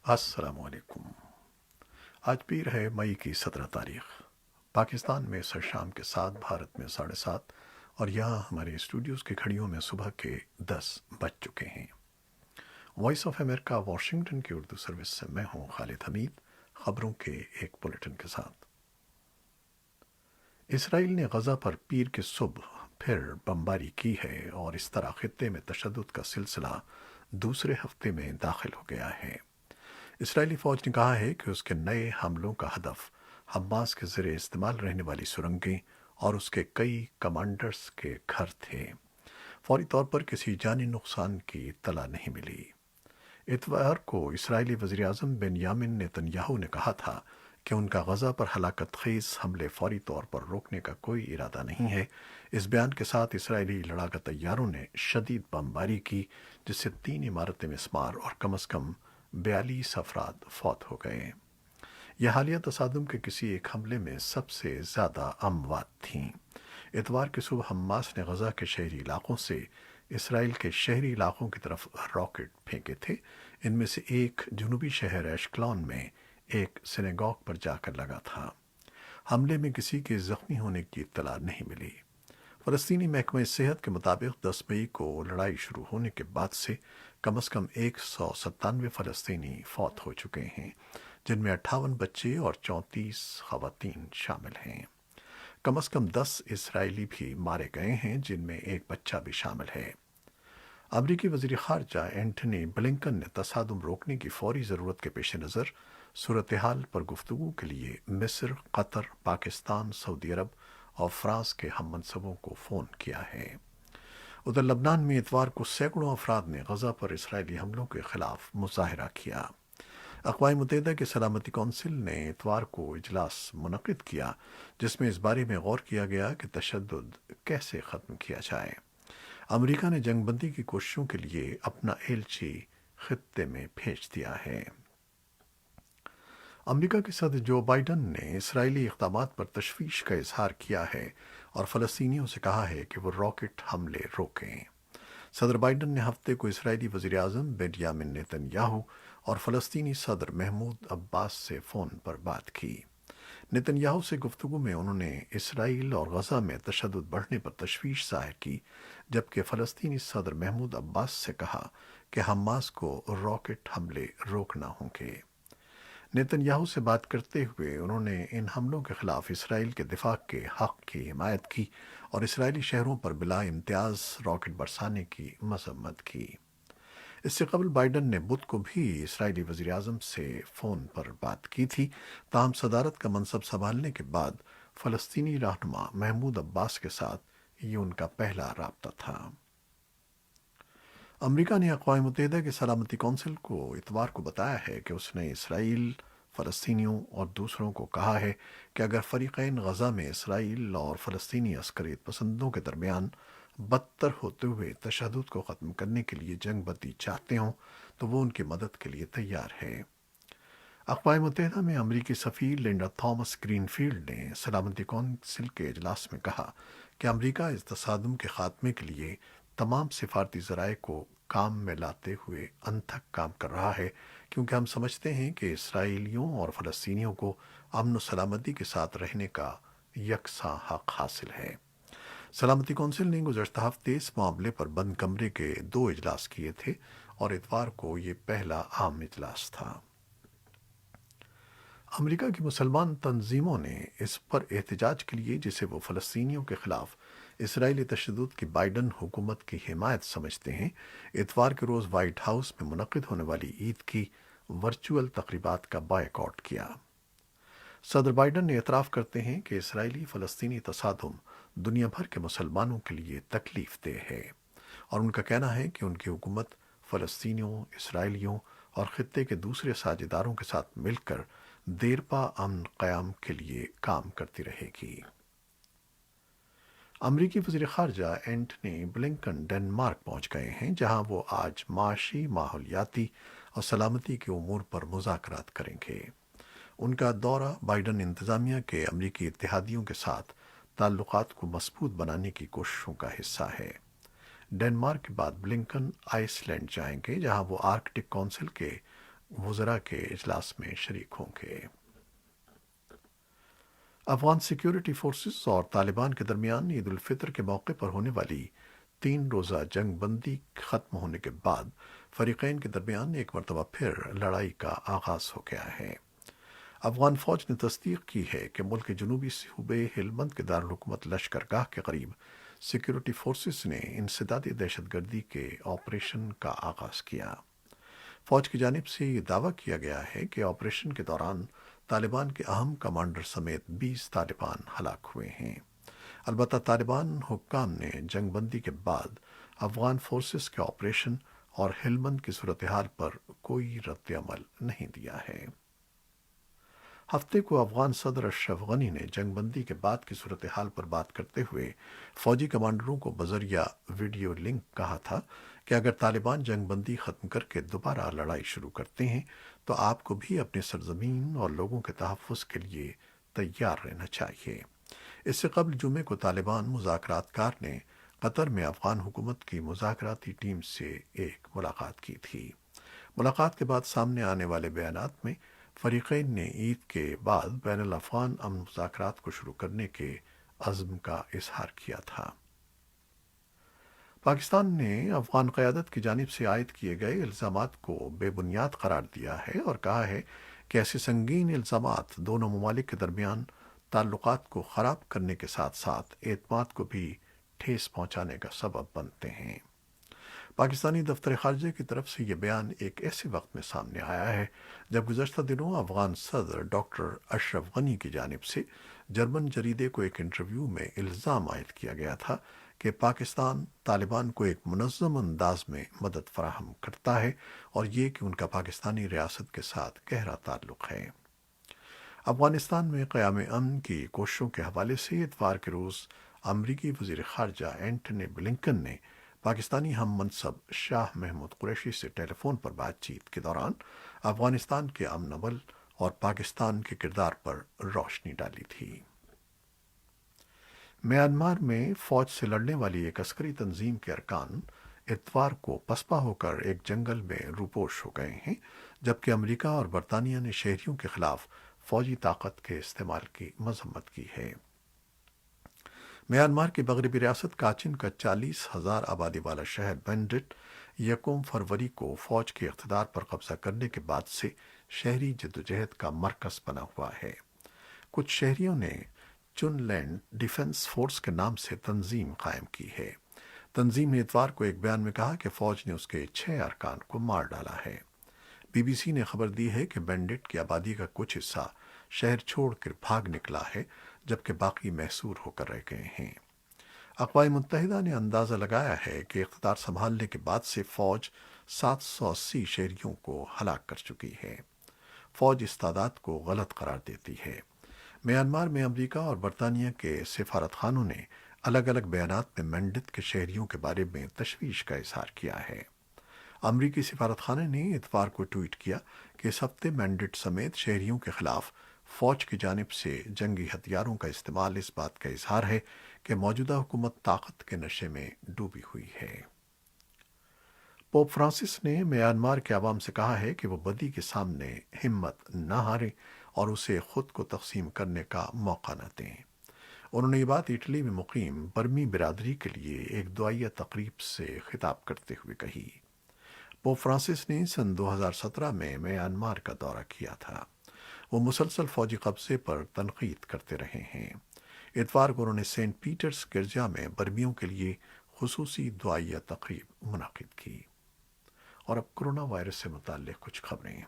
السلام علیکم۔ آج پیر ہے مئی کی 17 تاریخ۔ پاکستان میں سر شام کے 7، بھارت میں 7:30، اور یہاں ہمارے اسٹوڈیوز کی گھڑیوں میں صبح کے 10 بج چکے ہیں۔ وائس آف امریکہ واشنگٹن کی اردو سروس سے میں ہوں خالد حمید، خبروں کے ایک بلیٹن کے ساتھ۔ اسرائیل نے غزہ پر پیر کی صبح پھر بمباری کی ہے اور اس طرح خطے میں تشدد کا سلسلہ دوسرے ہفتے میں داخل ہو گیا ہے۔ اسرائیلی فوج نے کہا ہے کہ اس کے نئے حملوں کا ہدف حماس کے زیر استعمال رہنے والی سرنگیں اور اس کے کئی کمانڈرز کے گھر تھے۔ فوری طور پر کسی جانی نقصان کی اطلاع نہیں ملی۔ اتوار کو اسرائیلی وزیراعظم بنیامن نتن یاہو نے کہا تھا کہ ان کا غزہ پر ہلاکت خیز حملے فوری طور پر روکنے کا کوئی ارادہ نہیں ہے۔ اس بیان کے ساتھ اسرائیلی لڑاکا طیاروں نے شدید بمباری کی، جس سے 3 عمارتیں مسمار اور کم از کم 42 افراد فوت ہو گئے۔ یہ حالیہ تصادم کے کسی ایک حملے میں سب سے زیادہ اموات تھیں۔ اتوار کی صبح حماس نے غزہ کے شہری علاقوں سے اسرائیل کے شہری علاقوں کی طرف راکٹ پھینکے تھے۔ ان میں سے ایک جنوبی شہر ایشکلون میں ایک سینیگوگ پر جا کر لگا تھا۔ حملے میں کسی کے زخمی ہونے کی اطلاع نہیں ملی۔ فلسطینی محکمہ صحت کے مطابق 10 مئی کو لڑائی شروع ہونے کے بعد سے کم از کم 197 فلسطینی فوت ہو چکے ہیں، جن میں 58 بچے اور 34 خواتین شامل ہیں۔ کم از کم 10 اسرائیلی بھی مارے گئے ہیں، جن میں ایک بچہ بھی شامل ہے۔ امریکی وزیر خارجہ اینٹنی بلنکن نے تصادم روکنے کی فوری ضرورت کے پیش نظر صورتحال پر گفتگو کے لیے مصر، قطر، پاکستان، سعودی عرب اور فرانس کے ہم منصبوں کو فون کیا ہے۔ ادھر لبنان میں اتوار کو سینکڑوں افراد نے غزہ پر اسرائیلی حملوں کے خلاف مظاہرہ کیا۔ اقوام متحدہ کی سلامتی کونسل نے اتوار کو اجلاس منعقد کیا، جس میں اس بارے میں غور کیا گیا کہ تشدد کیسے ختم کیا جائے۔ امریکہ نے جنگ بندی کی کوششوں کے لیے اپنا ایلچی خطے میں بھیج دیا ہے۔ امریکہ کے صدر جو بائیڈن نے اسرائیلی اقدامات پر تشویش کا اظہار کیا ہے اور فلسطینیوں سے کہا ہے کہ وہ راکٹ حملے روکیں۔ صدر بائیڈن نے ہفتے کو اسرائیلی وزیراعظم بنیامن نتن یاہو اور فلسطینی صدر محمود عباس سے فون پر بات کی۔ نتن یاہو سے گفتگو میں انہوں نے اسرائیل اور غزہ میں تشدد بڑھنے پر تشویش ظاہر کی، جبکہ فلسطینی صدر محمود عباس سے کہا کہ حماس کو راکٹ حملے روکنا ہوں گے۔ نتن یاہو سے بات کرتے ہوئے انہوں نے ان حملوں کے خلاف اسرائیل کے دفاع کے حق کی حمایت کی اور اسرائیلی شہروں پر بلا امتیاز راکٹ برسانے کی مذمت کی۔ اس سے قبل بائیڈن نے بدھ کو بھی اسرائیلی وزیراعظم سے فون پر بات کی تھی، تاہم صدارت کا منصب سنبھالنے کے بعد فلسطینی رہنما محمود عباس کے ساتھ یہ ان کا پہلا رابطہ تھا۔ امریکہ نے اقوام متحدہ کی سلامتی کونسل کو اتوار کو بتایا ہے کہ اس نے اسرائیل، فلسطینیوں اور دوسروں کو کہا ہے کہ اگر فریقین غزہ میں اسرائیل اور فلسطینی عسکریت پسندوں کے درمیان بدتر ہوتے ہوئے تشدد کو ختم کرنے کے لیے جنگ بندی چاہتے ہوں تو وہ ان کی مدد کے لیے تیار ہے۔ اقوام متحدہ میں امریکی سفیر لنڈا تھامس گرین فیلڈ نے سلامتی کونسل کے اجلاس میں کہا کہ امریکہ اس تصادم کے خاتمے کے لیے تمام سفارتی ذرائع کو کام میں لاتے ہوئے انتھک کام کر رہا ہے، کیونکہ ہم سمجھتے ہیں کہ اسرائیلیوں اور فلسطینیوں کو امن و سلامتی کے ساتھ رہنے کا یکساں حق حاصل ہے۔ سلامتی کونسل نے گزشتہ ہفتے اس معاملے پر بند کمرے کے 2 اجلاس کیے تھے اور اتوار کو یہ پہلا عام اجلاس تھا۔ امریکہ کی مسلمان تنظیموں نے اس پر احتجاج کے لیے، جسے وہ فلسطینیوں کے خلاف اسرائیلی تشدد کی بائیڈن حکومت کی حمایت سمجھتے ہیں، اتوار کے روز وائٹ ہاؤس میں منعقد ہونے والی عید کی ورچوئل تقریبات کا بائیکاٹ کیا۔ صدر بائیڈن نے اعتراف کرتے ہیں کہ اسرائیلی فلسطینی تصادم دنیا بھر کے مسلمانوں کے لیے تکلیف دہ ہے، اور ان کا کہنا ہے کہ ان کی حکومت فلسطینیوں، اسرائیلیوں اور خطے کے دوسرے ساجھیداروں کے ساتھ مل کر دیرپا امن قیام کے لیے کام کرتی رہے گی۔ امریکی وزیر خارجہ اینٹنی بلنکن ڈنمارک پہنچ گئے ہیں، جہاں وہ آج معاشی، ماحولیاتی اور سلامتی کے امور پر مذاکرات کریں گے۔ ان کا دورہ بائیڈن انتظامیہ کے امریکی اتحادیوں کے ساتھ تعلقات کو مضبوط بنانے کی کوششوں کا حصہ ہے۔ ڈنمارک کے بعد بلنکن آئس لینڈ جائیں گے، جہاں وہ آرکٹک کونسل کے वज़रा के इजलास में शरीक होंगे। अफगान सिक्योरिटी फोर्सेस और तालिबान के दरमियान ईद उल फितर के मौके पर होने वाली 3 रोज़ा जंग बंदी खत्म होने के बाद फरीकैन के दरमियान एक मरतबा फिर लड़ाई का आगाज हो गया है। अफगान फौज ने तस्दीक की है कि मुल्क के जनूबी सूबे हेलमंद के दारुलहुकूमत लश्करगाह के करीब सिक्योरिटी फोर्सेस ने इंसदादी दहशतगर्दी के ऑपरेशन का आगाज किया। फौज की जानिब से ये दावा किया गया है कि ऑपरेशन के दौरान तालिबान के अहम कमांडर समेत 20 तालिबान हलाक हुए हैं। अलबत्ता तालिबान हुक्काम ने जंगबंदी के बाद अफगान फोर्सेस के ऑपरेशन और हेलमंद की सूरत हाल पर कोई रद्द अमल नहीं दिया है। हफ्ते को अफगान सदर अशरफ गनी ने जंगबंदी के बाद की सूरत हाल पर बात करते हुए फौजी कमांडरों को बजरिया वीडियो लिंक कहा था कि अगर तालिबान जंगबंदी ख़त्म करके दोबारा लड़ाई शुरू करते हैं तो आपको भी अपने सरजमीन और लोगों के तहफ़्फ़ुज़ के लिए तैयार रहना चाहिए। इससे कबल जुमे को तालिबान मुज़ाकरातकार ने कतर में अफगान हुकूमत की मुज़ाकराती टीम से एक मुलाकात की थी। मुलाकात के बाद सामने आने वाले बयानात में फरीकैन ने ईद के बाद बैनुल अफ़गान अमन मुज़ाकरात को शुरू करने के अज़्म का इजहार किया था। पाकिस्तान ने अफगान क़यादत की जानिब से आयद किए गए इल्ज़ामात को बेबुनियाद करार दिया है और कहा है कि ऐसे संगीन इल्ज़ामात दोनों ममालिक के दरमियान ताल्लुकात को ख़राब करने के साथ साथ एतमाद को भी ठेस पहुंचाने का सबब बनते हैं। पाकिस्तानी दफ्तर ख़ारजा की तरफ से ये बयान एक ऐसे वक्त में सामने आया है जब गुज़श्ता दिनों अफगान सदर डॉक्टर अशरफ गनी की जानिब से जर्मन जरीदे को एक इंटरव्यू में इल्ज़ाम आयद किया गया था कि पाकिस्तान तालिबान को एक मुनज़्ज़म अंदाज में मदद फराहम करता है और ये कि उनका पाकिस्तानी रियासत के साथ गहरा ताल्लुक़ है। अफगानिस्तान में क़याम अमन की कोशिशों के हवाले से इतवार के रोज़ अमरीकी वज़ीर ख़ारजा एंटनी ब्लिंकन ने पाकिस्तानी हम मनसब शाह महमूद कुरैशी से टेलीफोन पर बातचीत के दौरान अफगानिस्तान के अमन अमल और पाकिस्तान के किरदार पर रोशनी डाली थी। म्यांमार में फ़ौज से लड़ने वाली एक अस्करी तंजीम के अरकान इतवार को पसपा होकर एक जंगल में रूपोश हो गए हैं, जबकि अमेरिका और बरतानिया ने शहरियों के खिलाफ फ़ौजी ताकत के इस्तेमाल की मजम्मत की है। म्यांमार की मगरबी रियासत काचिन का 40,000 आबादी वाला शहर बैंडिट 1 फरवरी को फ़ौज के इक़्तिदार पर कब्जा करने के बाद से शहरी जद्दोजहद का मरकज़ बना हुआ है। कुछ शहरियों ने चुनलैंड डिफेंस फोर्स के नाम से तंजीम कायम की है। तंजीम ने इतवार को एक बयान में कहा कि फ़ौज ने उसके 6 अरकान को मार डाला है। बीबीसी ने खबर दी है कि बैंडिट की आबादी का कुछ हिस्सा शहर छोड़कर भाग निकला है, जबकि बाकी महसूर होकर रह गए हैं। अक़वाम मुत्तहिदा ने अंदाज़ा लगाया है कि इक़्तिदार संभालने के बाद से फ़ौज 780 शहरियों को हलाक कर चुकी है। फ़ौज इस तादाद को गलत करार देती है। म्यांमार में अमेरिका और बरतानिया के सिफारत खानों ने अलग अलग बयानात में मैंडिट के शहरियों के बारे में तशवीश का इजहार किया है। अमरीकी सिफारत खाने ने इतवार को ट्वीट किया कि इस हफ्ते मैंडिट समेत शहरियों के खिलाफ फ़ौज की जानिब से जंगी हथियारों का इस्तेमाल इस बात का इजहार है कि मौजूदा हुकूमत ताकत के नशे में डूबी हुई है। पोप फ्रांसिस ने म्यांमार के अवाम से कहा है कि वो बदी के सामने हिम्मत न हारे और उसे खुद को तकसीम करने का मौका न दें। उन्होंने ये बात इटली में मुकीम बर्मी बिरादरी के लिए एक दुआया तकरीब से खिताब करते हुए कही। पोप फ्रांसिस ने सन 2017 में म्यांमार का दौरा किया था। वो मुसलसल फौजी कब्जे पर तनकीद करते रहे हैं। इतवार को उन्होंने सेंट पीटर्स गिरजा में बर्मियों के लिए खुसूसी दुआया तकरीब मुनाकिद की। और अब कोरोना वायरस से मुताल्लिक़ कुछ खबरें।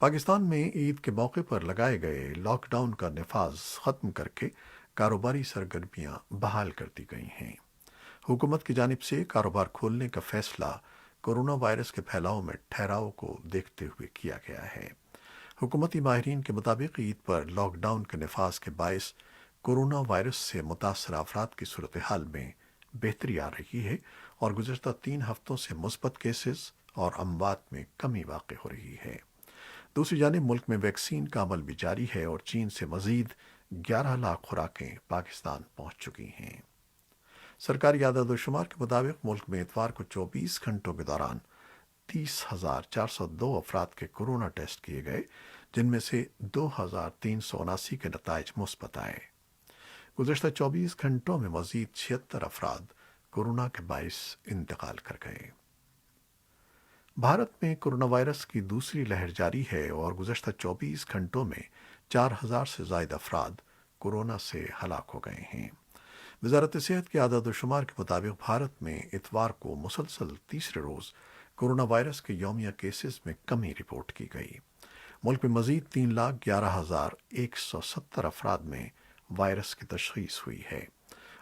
पाकिस्तान में ईद के मौके पर लगाए गए लॉकडाउन का नफाज ख़त्म करके कारोबारी सरगर्मियां बहाल कर दी गई हैं। हुकूमत की जानिब से कारोबार खोलने का फैसला कोरोना वायरस के फैलाव में ठहराव को देखते हुए किया गया है। हुकूमती माहिरीन के मुताबिक ईद पर लॉकडाउन के नफाज के बायस कोरोना वायरस से मुतासर अफराद की सूरत हाल में बेहतरी आ रही है और गुज़श्ता 3 हफ्तों से मुस्बत केसेस और अमवात में कमी वाक़ हो रही है। दूसरी जानिब मुल्क में वैक्सीन का अमल भी जारी है और चीन से मजीद 11 लाख खुराकें पाकिस्तान पहुंच चुकी हैं। सरकारी आदाद शुमार के मुताबिक मुल्क में इतवार को 24 घंटों के दौरान 30,402 अफराद के कोरोना टेस्ट किए गए, जिनमें से 2,379 के नताइज मुस्बत आए। गुज़श्ता 24 घंटों में मज़ीद 76 अफराद कोरोना के बाइस इंतकाल कर गए। भारत में कोरोना वायरस की दूसरी लहर जारी है और गुज़श्ता 24 घंटों में 4,000 से ज़ायद अफराद कोरोना से हलाक हो गए हैं। वज़ारत सेहत के आदाद शुमार के मुताबिक भारत में इतवार को मुसलसल तीसरे रोज़ कोरोना वायरस के यौमिया केसेस में कमी रिपोर्ट की गई। मुल्क में मज़ीद 3,11,170 अफराद में वायरस की तशख़ीस हुई है।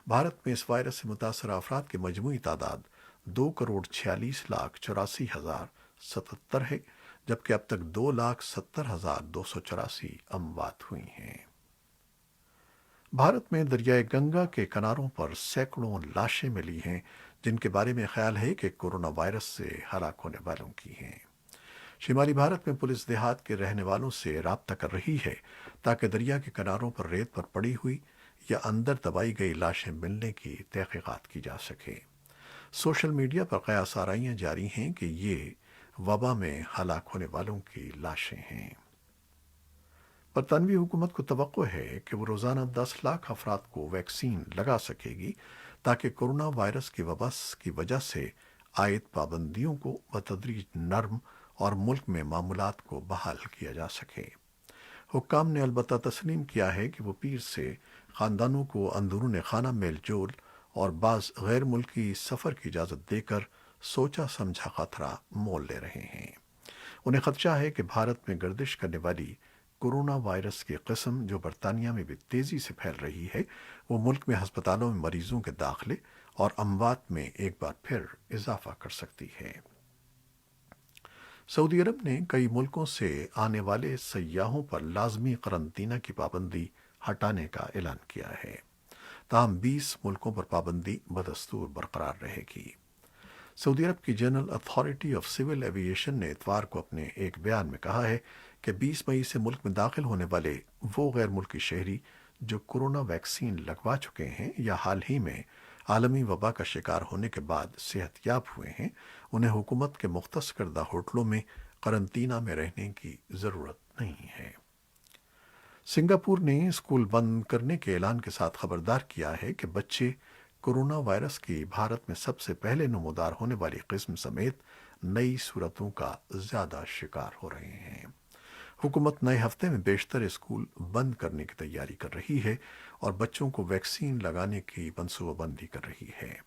भारत में इस वायरस से मुतासर अफराद की मजमूई तादाद 2,46,84,077 है, जबकि अब तक 2,70,284 अमवात हुई हैं। भारत में दरियाए गंगा के किनारों पर सैकड़ों लाशें मिली हैं, जिनके बारे में ख्याल है कि कोरोना वायरस से हलाक होने वालों की हैं। शिमाली भारत में पुलिस देहात के रहने वालों से राब्ता कर रही है ताकि दरिया के किनारों पर रेत पर पड़ी हुई या अंदर दबाई गई लाशें मिलने की तहकीकात की जा सके। सोशल मीडिया पर कयास आराइयाँ जारी हैं कि ये वबा में हलाक होने वालों की लाशें हैं। बरतानवी हुकूमत को तवक्को है कि वो रोज़ाना 10 लाख अफराद को वैक्सीन लगा सकेगी ताकि कोरोना वायरस की वबा की वजह से आयद पाबंदियों को बतदरीज नरम और मुल्क में मामूलात को बहाल किया जा सके। हुक्काम ने अलबत्ता तस्लीम किया है कि वो पीर से ख़ानदानों को अंदरून खाना मेल जोल और बाज़ गैर मुल्की सफ़र की इजाज़त देकर सोचा समझा खतरा मोल ले रहे हैं। उन्हें खदशा है कि भारत में गर्दिश करने वाली कोरोना वायरस की किस्म जो बरतानिया में भी तेज़ी से फैल रही है, वो मुल्क में हस्पतालों में मरीजों के दाखिले और अमवात में एक बार फिर इजाफा कर सकती है। सऊदी अरब ने कई मुल्कों से आने वाले सयाहों पर लाजमी करंतना की पाबंदी हटाने का ऐलान किया है, ताहम 20 मुल्कों पर पाबंदी बदस्तूर बरकरार रहेगी। सऊदी अरब की general authority of civil aviation ने इतवार को अपने एक बयान में कहा है कि 20 मई से मुल्क में दाखिल होने वाले वो गैर मुल्की शहरी जो कोरोना वैक्सीन लगवा चुके हैं या हाल ही में आलमी वबा का शिकार होने के बाद सेहतयाब हुए हैं, उन्हें हुकूमत के मुख्तस करदा होटलों में करंतना में रहने की ज़रूरत नहीं है। सिंगापुर ने स्कूल बंद करने के ऐलान के साथ खबरदार किया है कि बच्चे कोरोना वायरस की भारत में सबसे पहले नमूदार होने वाली किस्म समेत नई सूरतों का ज़्यादा शिकार हो रहे हैं। हुकूमत नए हफ्ते में बेशतर स्कूल बंद करने की तैयारी कर रही है और बच्चों को वैक्सीन लगाने की मनसूबाबंदी कर रही है।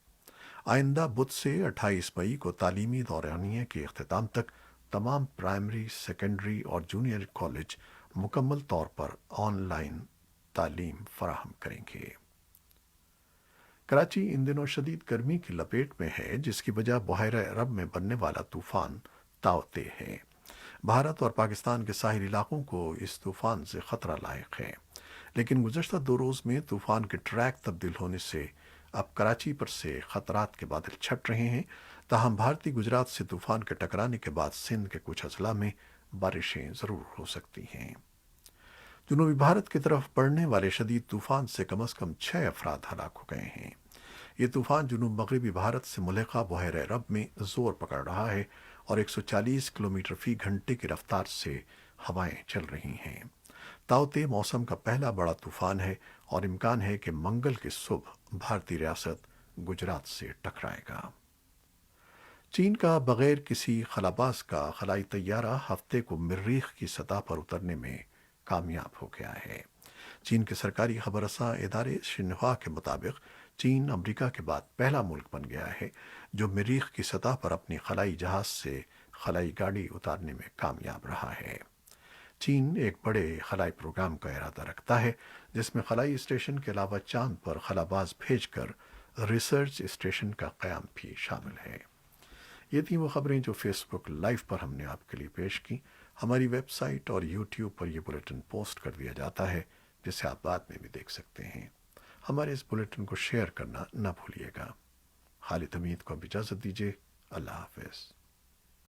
आइंदा बुध से 28 मई को तालीमी दौरानिया के अख्तिताम तक तमाम प्राइमरी, सेकेंडरी और जूनियर कॉलेज मुकम्मल तौर पर ऑनलाइन तालीम फराहम करेंगे। कराची इन दिनों शदीद गर्मी की लपेट में है, जिसकी वजह बहरा अरब में बनने वाला तूफान ताउते है। भारत और पाकिस्तान के साहिल इलाकों को इस तूफान से खतरा लायक है, लेकिन गुज़श्ता 2 रोज़ में तूफान के ट्रैक तब्दील होने से अब कराची पर से खतरात के बादल छट रहे हैं। ताहम भारतीय गुजरात से तूफान के टकराने के बाद सिंध के कुछ अजला में बारिशें ज़रूर हो सकती हैं। जनूबी भारत की तरफ बढ़ने वाले शदीद तूफान से कम अज़ कम 6 अफराद हलाक हो गए हैं। ये तूफान जनूब मगरबी भारत से मुल्का बहर अरब में जोर पकड़ रहा है और 140 किलोमीटर फी घंटे की रफ्तार से हवाएं चल रही हैं। ताउते मौसम का पहला बड़ा तूफान है और इम्कान है कि मंगल की सुबह भारतीय रियासत गुजरात से टकराएगा। चीन का बगैर किसी खलाबाज का खलाई तैयारा हफ्ते को मरीख की सतह पर उतरने में कामयाब हो गया है। चीन के सरकारी खबरसां इदारे शिन्हुआ के मुताबिक चीन अमेरिका के बाद पहला मुल्क बन गया है जो मरीख की सतह पर अपनी खलाई जहाज से खलाई गाड़ी उतारने में कामयाब रहा है। चीन एक बड़े खलाई प्रोग्राम का इरादा रखता है, जिसमें खलाई स्टेशन के अलावा चांद पर खलाबाज भेजकर रिसर्च स्टेशन का क़याम भी शामिल है। ये थी वो खबरें जो फेसबुक लाइव पर हमने आपके लिए पेश की। हमारी वेबसाइट और यूट्यूब पर यह बुलेटिन पोस्ट कर दिया जाता है, जिसे आप बाद में भी देख सकते हैं। हमारे इस बुलेटिन को शेयर करना न भूलिएगा। खालिद हमीद को अब इजाज़त दीजिए। अल्लाह हाफ़िज़।